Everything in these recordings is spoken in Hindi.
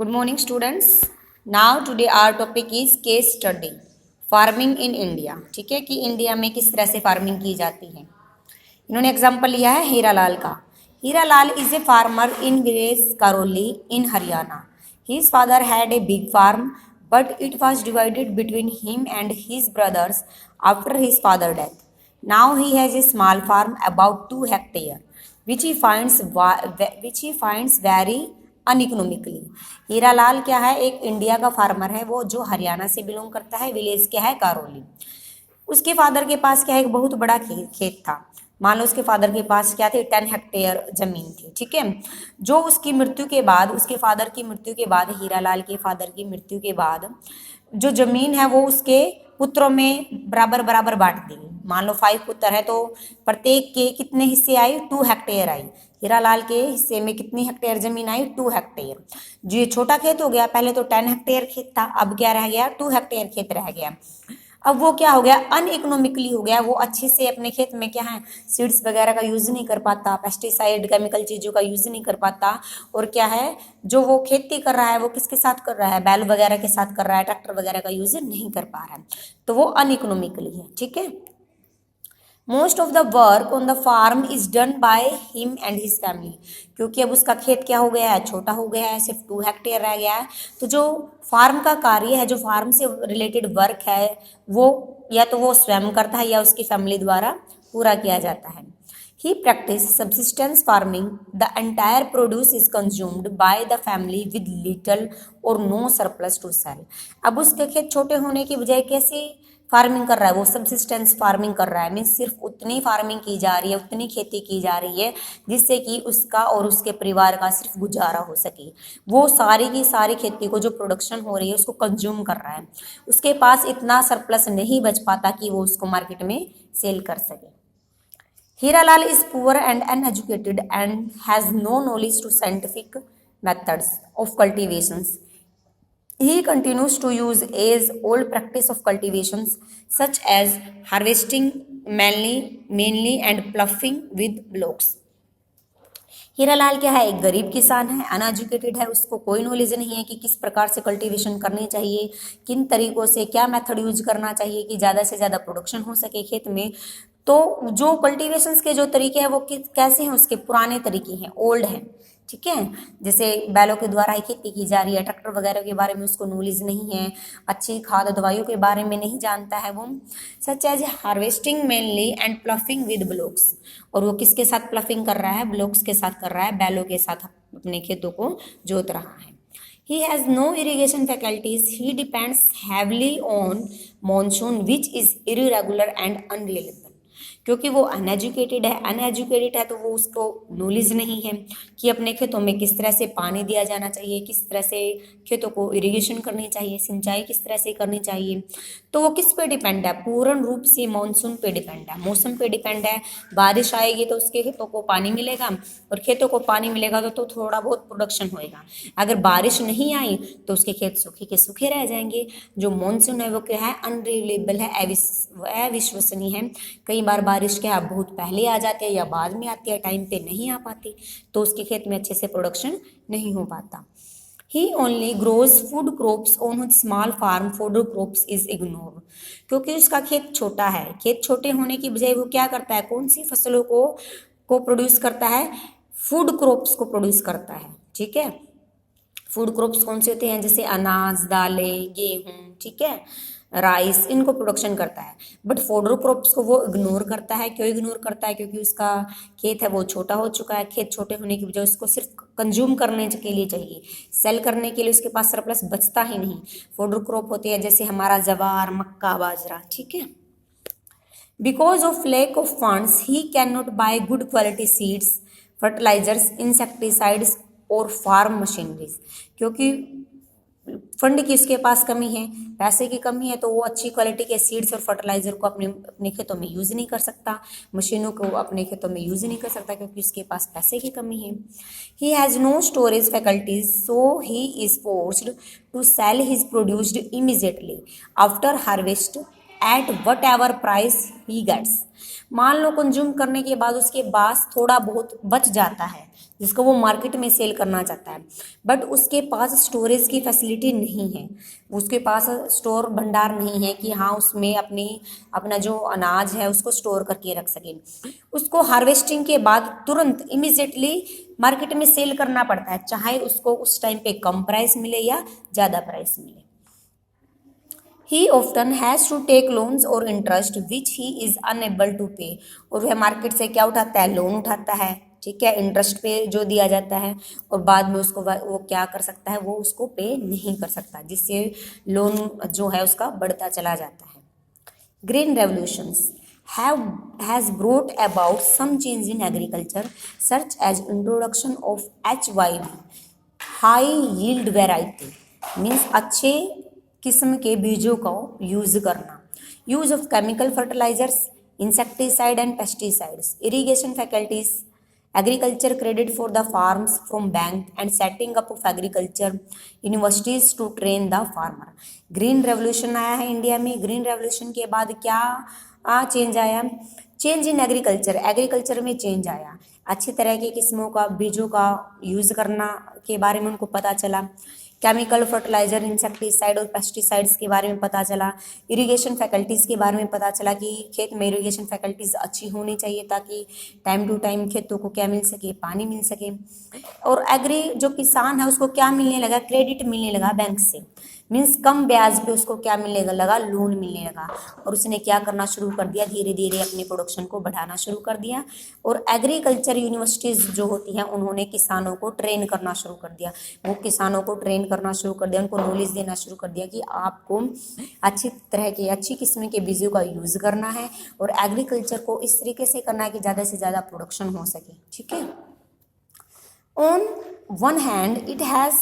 Good morning, students. Now today our topic is case study farming in India. ठीक है कि इंडिया में किस तरह से फार्मिंग की जाती है. इन्होंने एग्जाम्पल लिया है हीरालाल का. Hiralal is a farmer in village Karauli in Haryana. His father had a big farm but it was divided between him and his brothers after his father's death. Now he has a small farm about 2 hectares, which he finds very uneconomically. Hiralal क्या है, एक इंडिया का फार्मर है, वो जो हरियाणा से बिलोंग करता है. विलेज क्या है, करौली. उसके फादर के पास क्या है, एक बहुत बड़ा खेत था. मान लो उसके फादर के पास क्या थे, 10 हेक्टेयर जमीन थी. ठीक है. जो उसकी मृत्यु के बाद, उसके फादर की मृत्यु के बाद, हीरालाल के फादर की मृत्यु के बाद जो जमीन है वो उसके पुत्रों में बराबर बराबर बांट दी गई. मान लो 5 पुत्र है तो प्रत्येक के कितने हिस्से आई, 2 हेक्टेयर आई. हीरालाल के हिस्से में कितनी हेक्टेयर जमीन आई, 2 हेक्टेयर. जो ये छोटा खेत हो गया, पहले तो 10 हेक्टेयर खेत था, अब क्या रह गया, 2 हेक्टेयर खेत रह गया. अब वो क्या हो गया, अनइकोनॉमिकली हो गया. वो अच्छे से अपने खेत में क्या है, सीड्स वगैरह का यूज नहीं कर पाता, पेस्टिसाइड केमिकल चीज़ों का यूज नहीं कर पाता. और क्या है, जो वो खेती कर रहा है वो किसके साथ कर रहा है, बैल वगैरह के साथ कर रहा है, ट्रैक्टर वगैरह का यूज नहीं कर पा रहा है. तो वो अनइकोनॉमिकली है. ठीक है. Most of the work on the farm is done by him and his family. क्योंकि अब उसका खेत क्या हो गया है, छोटा हो गया है, सिर्फ 2 हेक्टेयर रह गया है. तो जो फार्म का कार्य है, जो फार्म से रिलेटेड वर्क है, वो या तो वो स्वयं करता है या उसकी फैमिली द्वारा पूरा किया जाता है. He practice subsistence farming. The entire produce is consumed by the family with little or no surplus to sell. अब उसके खेत छोटे होने की बजाय कैसे फार्मिंग कर रहा है, वो सब्सिस्टेंस फार्मिंग कर रहा है. मीन्स सिर्फ उतनी फार्मिंग की जा रही है, उतनी खेती की जा रही है जिससे कि उसका और उसके परिवार का सिर्फ गुजारा हो सके. वो सारी की सारी खेती को जो प्रोडक्शन हो रही है उसको कंज्यूम कर रहा है. उसके पास इतना सरप्लस नहीं बच पाता कि वो उसको मार्केट में सेल कर सके. Hiralal is poor and uneducated and has no knowledge to scientific methods of cultivations. He continues to use age-old practice of cultivations such as harvesting mainly and ploughing with blocks. Hiralal क्या है, एक गरीब किसान है, अनएजुकेटेड है, उसको कोई नॉलेज नहीं है कि किस प्रकार से कल्टीवेशन करनी चाहिए, किन तरीकों से क्या मेथड यूज करना चाहिए कि ज़्यादा से ज़्यादा प्रोडक्शन हो सके खेत में. तो जो कल्टीवेशंस के जो तरीके हैं वो कैसे हैं, उसके पुराने तरीके हैं, ओल्ड हैं. ठीक है. जैसे बैलों के द्वारा ही खेती की जा रही है, ट्रैक्टर वगैरह के बारे में उसको नॉलेज नहीं है, अच्छी खाद दवाइयों के बारे में नहीं जानता है वो. Such as harvesting mainly and ploughing with bullocks. और वो किसके साथ प्लफिंग कर रहा है, ब्लॉक्स के साथ कर रहा है, बैलों के साथ अपने खेतों को जोत रहा है. He has no irrigation faculties. He depends heavily on monsoon, which is irregular and unreliable. क्योंकि वो अनएजुकेटेड है तो वो उसको नॉलेज नहीं है कि अपने खेतों में किस तरह से पानी दिया जाना चाहिए, किस तरह से खेतों को इरिगेशन करनी चाहिए, सिंचाई किस तरह से करनी चाहिए. तो वो किस पे डिपेंड है, पूर्ण रूप से मॉनसून पे डिपेंड है, मौसम पे डिपेंड है. बारिश आएगी तो उसके खेतों को पानी मिलेगा, और खेतों को पानी मिलेगा तो थोड़ा बहुत प्रोडक्शन होएगा. अगर बारिश नहीं आई तो उसके खेत सूखे के सूखे रह जाएंगे. जो मॉनसून है वो क्या है, अनरिलेबल है, अविश्वसनीय है. कई बार बारिश क्या है, बहुत पहले आ जाती है या बाद में आती है, टाइम पे नहीं आ पाती, तो उसके खेत में अच्छे से प्रोडक्शन नहीं हो पाता. He only grows food crops on his small farm. Fodder crops is ignored. क्योंकि उसका खेत छोटा है, खेत छोटे होने की बजाय वो क्या करता है, कौन सी फसलों को प्रोड्यूस करता है, फूड क्रॉप्स को प्रोड्यूस करता है. ठीक है. फूड क्रॉप्स कौन से होते हैं, जैसे अनाज, दालें, गेहूँ, ठीक है, राइस, इनको प्रोडक्शन करता है. बट फॉडर क्रॉप्स को वो इग्नोर करता है. क्यों इग्नोर करता है, क्योंकि उसका खेत है वो छोटा हो चुका है. खेत छोटे होने की वजह उसको सिर्फ कंज्यूम करने के लिए चाहिए, सेल करने के लिए उसके पास सरप्लस बचता ही नहीं. फॉडर क्रॉप होते हैं जैसे हमारा जवार, मक्का, बाजरा. ठीक है. Because of lack of funds he can not buy good quality seeds, fertilizers, insecticides और फार्म मशीनरीज. क्योंकि फंड की उसके पास कमी है, पैसे की कमी है, तो वो अच्छी क्वालिटी के सीड्स और फर्टिलाइजर को अपने खेतों में यूज़ नहीं कर सकता, मशीनों को अपने खेतों में यूज़ नहीं कर सकता क्योंकि उसके पास पैसे की कमी है. He has no storage faculties, so he is forced to sell his produced immediately after harvest at whatever price he gets. मान लो कंज्यूम करने के बाद उसके पास थोड़ा बहुत बच जाता है जिसको वो मार्केट में सेल करना चाहता है, बट उसके पास स्टोरेज की फैसिलिटी नहीं है, उसके पास स्टोर भंडार नहीं है कि हाँ उसमें अपना जो अनाज है उसको स्टोर करके रख सके। उसको हार्वेस्टिंग के बाद तुरंत इमिजिएटली मार्केट में सेल करना पड़ता है, चाहे उसको उस टाइम पे कम प्राइस मिले या ज़्यादा प्राइस मिले। He often has to take loans or interest which he is unable to pay। और वह मार्केट से क्या उठाता है, लोन उठाता है, ठीक है, इंटरेस्ट पे जो दिया जाता है, और बाद में उसको वो क्या कर सकता है, वो उसको पे नहीं कर सकता, जिससे लोन जो है उसका बढ़ता चला जाता है। Green revolutions has brought about some change in agriculture such as introduction of HYV high yield variety means अच्छे किस्म के बीजों का यूज करना, use of chemical fertilizers, insecticide and pesticides, irrigation faculties, agriculture credit for the farms from bank and setting up of agriculture universities to train the farmer. Green revolution आया है इंडिया में। ग्रीन रेवोल्यूशन के बाद क्या चेंज आया, चेंज इन एग्रीकल्चर, एग्रीकल्चर में चेंज आया, अच्छी तरह के किस्मों का बीजों का यूज़ करना के बारे में उनको पता चला, केमिकल फर्टिलाइजर, इंसेक्टिसाइड और पेस्टिसाइड्स के बारे में पता चला, इरिगेशन फैकल्टीज़ के बारे में पता चला कि खेत में इरिगेशन फैकल्टीज़ अच्छी होनी चाहिए ताकि टाइम टू टाइम खेतों को क्या मिल सके, पानी मिल सके। और एग्री जो किसान है उसको क्या मिलने लगा, क्रेडिट मिलने लगा बैंक से, मीन्स कम ब्याज पे उसको क्या मिलने लगा, लोन मिलने लगा, और उसने क्या करना शुरू कर दिया, धीरे धीरे अपनी प्रोडक्शन को बढ़ाना शुरू कर दिया। और एग्रीकल्चर यूनिवर्सिटीज़ जो होती हैं उन्होंने किसानों को ट्रेन करना शुरू कर दिया, वो किसानों को ट्रेन करना शुरू कर दिया, उनको नॉलेज देना शुरू कर दिया कि आपको अच्छी तरह के अच्छी किस्म के बीजों का यूज़ करना है और एग्रीकल्चर को इस तरीके से करना है कि ज़्यादा से ज़्यादा प्रोडक्शन हो सके, ठीक है। On one hand, it has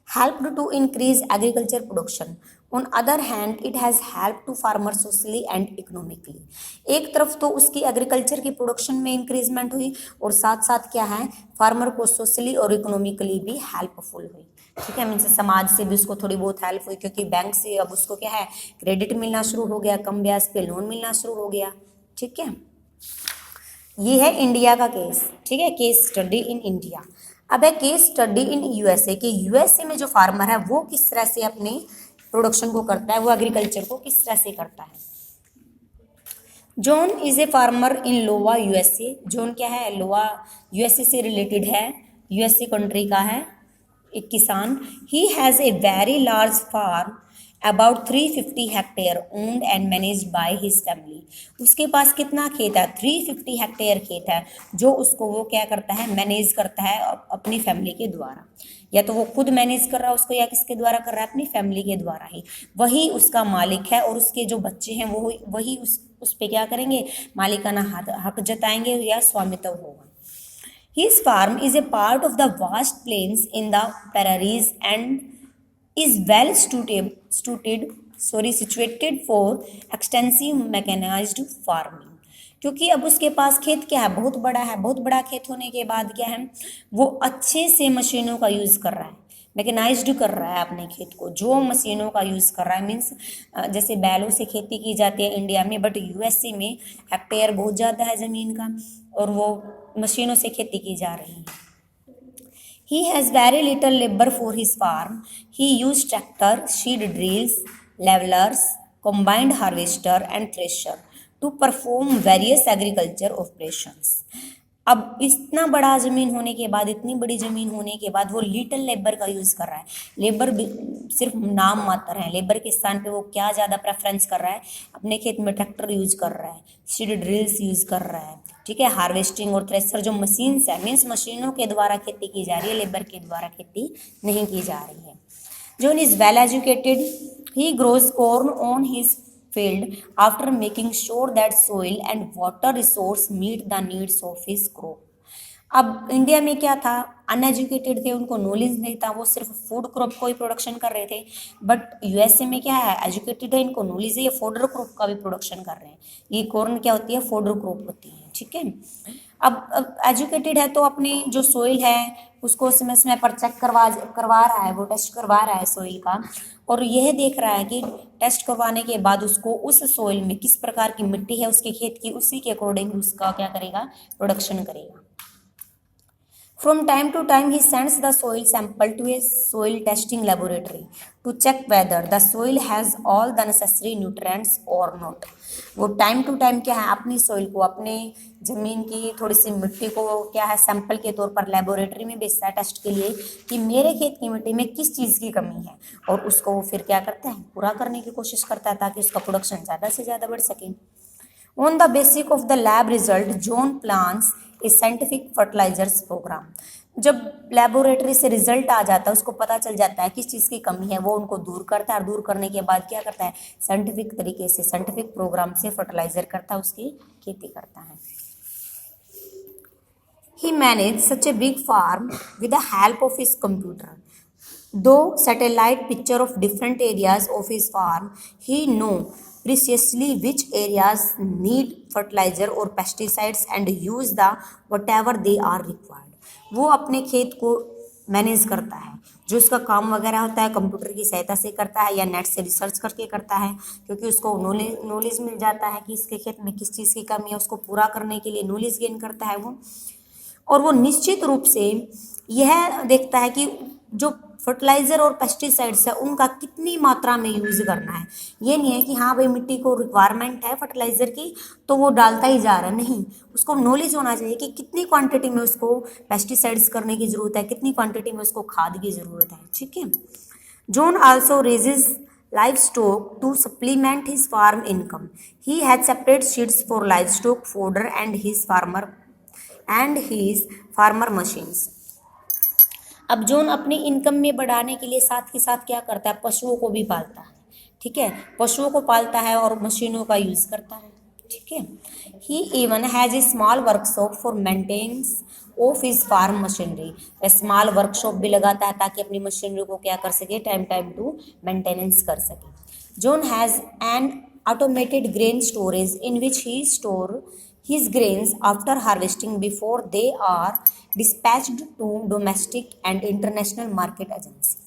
helped to increase agriculture production. On other hand, it has helped to farmers socially and economically. एक तरफ तो उसकी एग्रीकल्चर की प्रोडक्शन में इंक्रीजमेंट हुई और साथ साथ क्या है, फार्मर को सोशली और इकोनॉमिकली भी हेल्पफुल हुई, ठीक है। मीन्स समाज से भी उसको थोड़ी बहुत हेल्प हुई क्योंकि बैंक से अब उसको क्या है, क्रेडिट मिलना शुरू हो गया, कम ब्याज पे लोन मिलना शुरू हो गया, ठीक है। ये है इंडिया का केस, ठीक है, केस स्टडी इन इंडिया। अब है केस स्टडी इन यूएसए कि यूएसए में जो फार्मर है वो किस तरह से अपनी प्रोडक्शन को करता है, वो एग्रीकल्चर को किस तरह से करता है। John is a farmer in Iowa USA. John क्या है, लोवा यूएसए से रिलेटेड है, यूएसए कंट्री का है एक किसान। He has a very large farm about 350 hectare owned and managed by his family. उसके पास कितना खेत है, 350 हेक्टेयर खेत है जो उसको वो क्या करता है, मैनेज करता है अपनी फैमिली के द्वारा, या तो वो खुद मैनेज कर रहा है उसको या किसके द्वारा कर रहा है, अपनी फैमिली के द्वारा ही, वही उसका मालिक है और उसके जो बच्चे हैं वो वही उस पे क्या करेंगे, मालिकाना हक जताएंगे या स्वामित्व होगा। His farm is a part of the vast plains in the prairies and is well situated for extensive mechanized farming। क्योंकि अब उसके पास खेत क्या है, बहुत बड़ा है, बहुत बड़ा खेत होने के बाद क्या है, वो अच्छे से मशीनों का यूज़ कर रहा है, मैकेनाइज्ड कर रहा है अपने खेत को, जो मशीनों का यूज़ कर रहा है। मीन्स जैसे बैलों से खेती की जाती है इंडिया में, बट यूएसए में हेक्टेयर बहुत ज़्यादा है ज़मीन का और वो मशीनों से खेती की जा रही है। He has very little labor for his farm. He used tractor, seed drills, levelers, combined harvester and thresher to perform various agriculture operations। अब इतना बड़ा ज़मीन होने के बाद, इतनी बड़ी ज़मीन होने के बाद वो लिटिल लेबर का यूज़ कर रहा है। लेबर सिर्फ नाम मात्र है, लेबर के स्थान पे वो क्या ज़्यादा प्रेफरेंस कर रहा है, अपने खेत में ट्रैक्टर यूज़ कर रहा है, सीड ड्रिल्स यूज़ कर रहा है, ठीक है। हार्वेस्टिंग और थ्रेसर जो मशीन्स है, मीन्स मशीनों के द्वारा खेती की जा रही है, लेबर के द्वारा खेती नहीं की जा रही है। John is well educated. He grows corn on his field after making sure that soil and water resource meet the needs of his crop। अब इंडिया में क्या था, अनएजुकेटेड थे, उनको नॉलेज नहीं था, वो सिर्फ फूड क्रॉप को ही प्रोडक्शन कर रहे थे। बट यूएसए में क्या है, एजुकेटेड है, इनको नॉलेज है, ये फॉडर क्रॉप का भी प्रोडक्शन कर रहे हैं। ये कॉर्न क्या होती है, फॉडर क्रॉप होती है, ठीक है। अब एजुकेटेड है तो अपनी जो सोइल है उसको समय समय पर चेक करवा रहा है, वो टेस्ट करवा रहा है सोइल का, और यह देख रहा है कि टेस्ट करवाने के बाद उसको उस सोइल में किस प्रकार की मिट्टी है उसके खेत की, उसी के अकॉर्डिंग उसका क्या करेगा, प्रोडक्शन करेगा। From time to time, he sends the soil sample to a soil testing laboratory to check whether the soil has all the necessary nutrients or not. वो टाइम टू टाइम क्या है, अपनी सोइल को, अपने ज़मीन की थोड़ी सी मिट्टी को क्या है, सैंपल के तौर पर लेबोरेटरी में भेजता है टेस्ट के लिए कि मेरे खेत की मिट्टी में किस चीज़ की कमी है, और उसको वो फिर क्या करता है, पूरा करने की कोशिश करता है ताकि उसका प्रोडक्शन ज़्यादा से ज़्यादा बढ़ सके। On the basis of the lab result, John plans a scientific fertilizers program. जब लेबोरेटरी से रिजल्ट आ जाता है, उसको पता चल जाता है किस चीज़ की कमी है, वो उनको दूर करता है, और दूर करने के बाद क्या करता है, साइंटिफिक तरीके से, साइंटिफिक प्रोग्राम से फर्टिलाइजर करता है, उसकी खेती करता है। He managed such a big farm with the help of his computer. Though satellite picture of different areas of his farm, he know precisely which areas need fertilizer or pesticides and use the whatever they are required. वो अपने खेत को मैनेज करता है, जो उसका काम वगैरह होता है कंप्यूटर की सहायता से करता है या नेट से रिसर्च करके करता है, क्योंकि उसको नॉलेज मिल जाता है कि इसके खेत में किस चीज़ की कमी है, उसको पूरा करने के लिए नॉलेज गेन करता है वो। और वो निश्चित रूप से यह देखता है कि जो फर्टिलाइज़र और पेस्टिसाइड्स है उनका कितनी मात्रा में यूज़ करना है। ये नहीं है कि हाँ भाई मिट्टी को रिक्वायरमेंट है फर्टिलाइज़र की तो वो डालता ही जा रहा है, नहीं, उसको नॉलेज होना चाहिए कि कितनी क्वांटिटी में उसको पेस्टिसाइड्स करने की ज़रूरत है, कितनी क्वांटिटी में उसको खाद की ज़रूरत है, ठीक है। John also raises livestock to supplement his farm income. He had separate sheets for livestock fodder and his farmer machines. अब जॉन अपनी इनकम में बढ़ाने के लिए साथ ही साथ क्या करता है, पशुओं को भी पालता है, ठीक है, पशुओं को पालता है और मशीनों का यूज़ करता है, ठीक है। He even has a small workshop for maintenance of his farm machinery. Small workshop भी लगाता है ताकि अपनी मशीनरी को क्या कर सके, टाइम टू मेंटेनेंस कर सके। John has an automated grain storage in which he store his grains after harvesting before they are dispatched to domestic and international market agencies.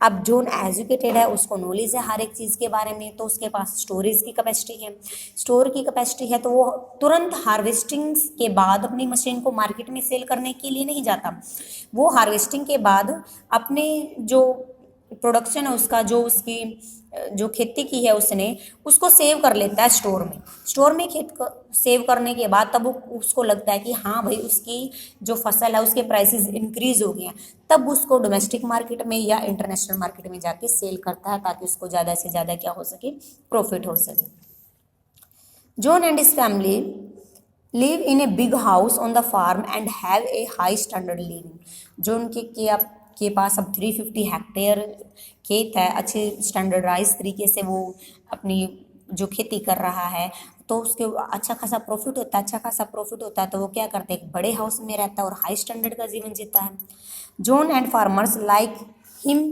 अब जोन एजुकेटेड है, उसको नॉलेज है हर एक चीज़ के बारे में, तो उसके पास स्टोरेज की कैपेसिटी है, स्टोर की कैपेसिटी है, तो वो तुरंत हार्वेस्टिंग के बाद अपनी मशीन को मार्केट में सेल करने के लिए नहीं जाता, वो हार्वेस्टिंग के बाद अपने जो प्रोडक्शन है उसका, जो उसकी जो खेती की है उसने, उसको सेव कर लेता है स्टोर में खेत को सेव करने के बाद तब उसको लगता है कि हाँ भाई उसकी जो फसल है उसके प्राइसेस इंक्रीज हो गए हैं, तब उसको डोमेस्टिक मार्केट में या इंटरनेशनल मार्केट में जाके सेल करता है ताकि उसको ज़्यादा से ज़्यादा क्या हो सके, प्रॉफिट हो सके। John and his family live in a big house on the farm and have a high standard living. John के पास अब 350 हेक्टेयर खेत है, अच्छे स्टैंडर्डाइज तरीके से वो अपनी जो खेती कर रहा है, तो उसके अच्छा खासा प्रॉफिट होता है, तो वो क्या करते हैं, एक बड़े हाउस में रहता है और हाई स्टैंडर्ड का जीवन जीता है। John and farmers like him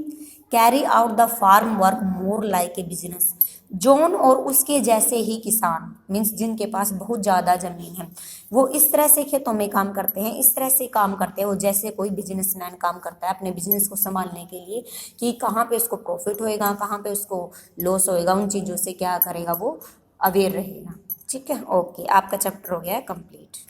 carry out the farm work more like a business. John और उसके जैसे ही किसान मीन्स जिनके पास बहुत ज़्यादा ज़मीन है, वो इस तरह से खेतों में काम करते हैं, इस तरह से काम करते हैं वो जैसे कोई बिजनेसमैन काम करता है अपने बिजनेस को संभालने के लिए, कि कहाँ पे उसको प्रॉफिट होएगा, कहाँ पे उसको लॉस होएगा, उन चीज़ों से क्या करेगा, वो अवेयर रहेगा, ठीक है। ओके, आपका चैप्टर हो गया है कंप्लीट।